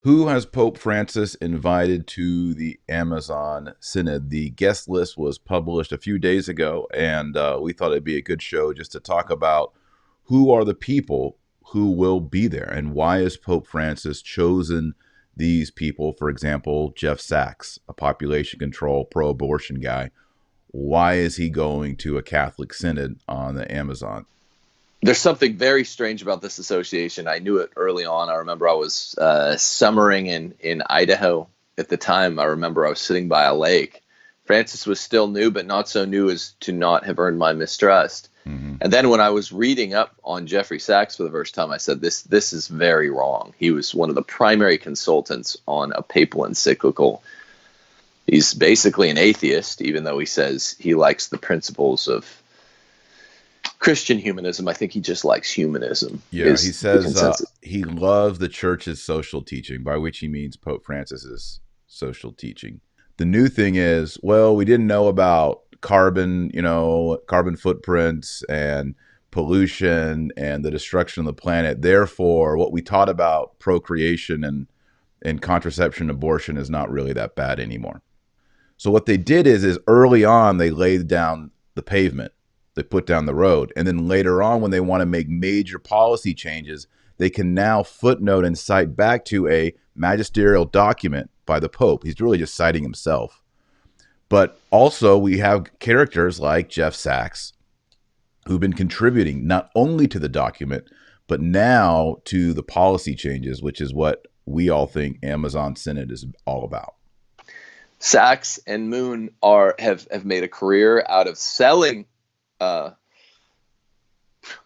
Who has Pope Francis invited to the Amazon Synod? The guest list was published a few days ago, and we thought it'd be a good show just to talk about who are the people who will be there and why has Pope Francis chosen these people. For example, Jeff Sachs, a population control, pro-abortion guy. Why is he going to a Catholic synod on the Amazon? There's something very strange about this association. I knew it early on. I remember I was summering in Idaho at the time. I remember I was sitting by a lake. Francis was still new, but not so new as to not have earned my mistrust. Mm-hmm. And then when I was reading up on Jeffrey Sachs for the first time, I said, this is very wrong. He was one of the primary consultants on a papal encyclical. He's basically an atheist, even though he says he likes the principles of Christian humanism. I think he just likes humanism. Yeah, he says he loves the church's social teaching, by which he means Pope Francis's social teaching. The new thing is, well, we didn't know about carbon footprints and pollution and the destruction of the planet. Therefore, what we taught about procreation and contraception, abortion is not really that bad anymore. So what they did is early on, they laid down the pavement. They put down the road. And then later on, when they want to make major policy changes, they can now footnote and cite back to a magisterial document by the Pope. He's really just citing himself. But also we have characters like Jeff Sachs who've been contributing not only to the document, but now to the policy changes, which is what we all think Amazon Synod is all about. Sachs and Moon have made a career out of selling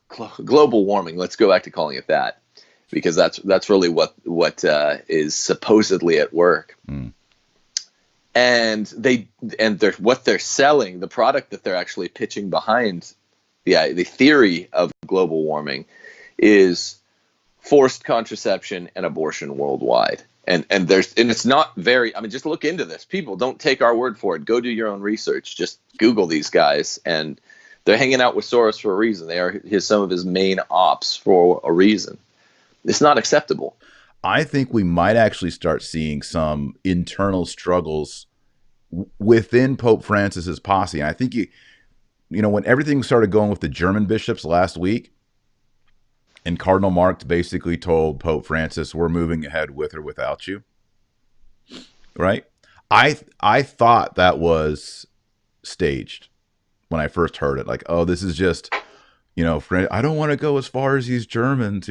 global warming. Let's go back to calling it that, because that's really what is supposedly at work. Mm. And what they're selling, the product that they're actually pitching behind the theory of global warming, is forced contraception and abortion worldwide. And it's not very, just look into this. People, don't take our word for it. Go do your own research. Just Google these guys, and they're hanging out with Soros for a reason. They are some of his main ops for a reason. It's not acceptable. I think we might actually start seeing some internal struggles within Pope Francis's posse. And I think when everything started going with the German bishops last week, and Cardinal Marx basically told Pope Francis, "We're moving ahead with or without you." Right? I thought that was staged when I first heard it. Like, oh, this is just, I don't want to go as far as these Germans,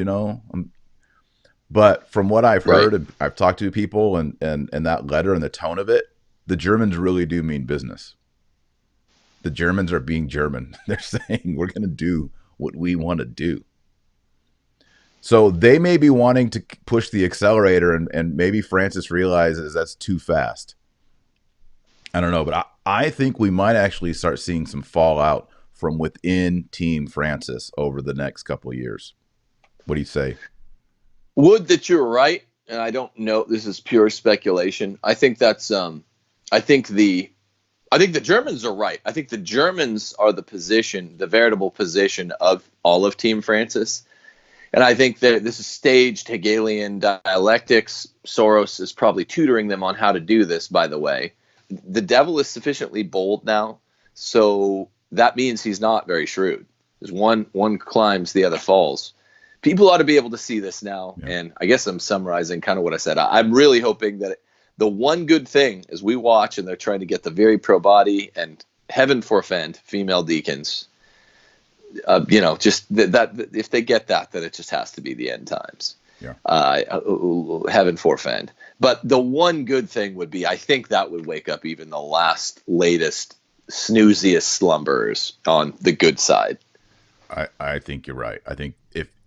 But from what I've heard, right, I've talked to people and that letter and the tone of it, the Germans really do mean business. The Germans are being German. They're saying, we're going to do what we want to do. So they may be wanting to push the accelerator, and maybe Francis realizes that's too fast. I don't know, but I think we might actually start seeing some fallout from within Team Francis over the next couple of years. What do you say? Would that you're right, and I don't know. This is pure speculation. I think that's. I think the Germans are right. I think the Germans are the veritable position of all of Team Francis. And I think that this is staged Hegelian dialectics. Soros is probably tutoring them on how to do this, by the way. The devil is sufficiently bold now, so that means he's not very shrewd. As one climbs, the other falls. People ought to be able to see this now, yeah. And I guess I'm summarizing kind of what I said. I'm really hoping that the one good thing as we watch, and they're trying to get the very pro-body and heaven forfend female deacons, just that if they get that it just has to be the end times. Yeah. Heaven forfend. But the one good thing would be, I think that would wake up even the latest snooziest slumberers on the good side. I think you're right. I think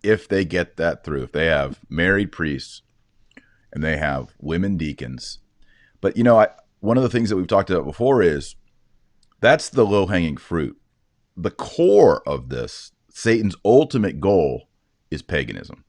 if they get that through, if they have married priests and they have women deacons, but one of the things that we've talked about before is that's the low-hanging fruit. The core of this, Satan's ultimate goal, is paganism.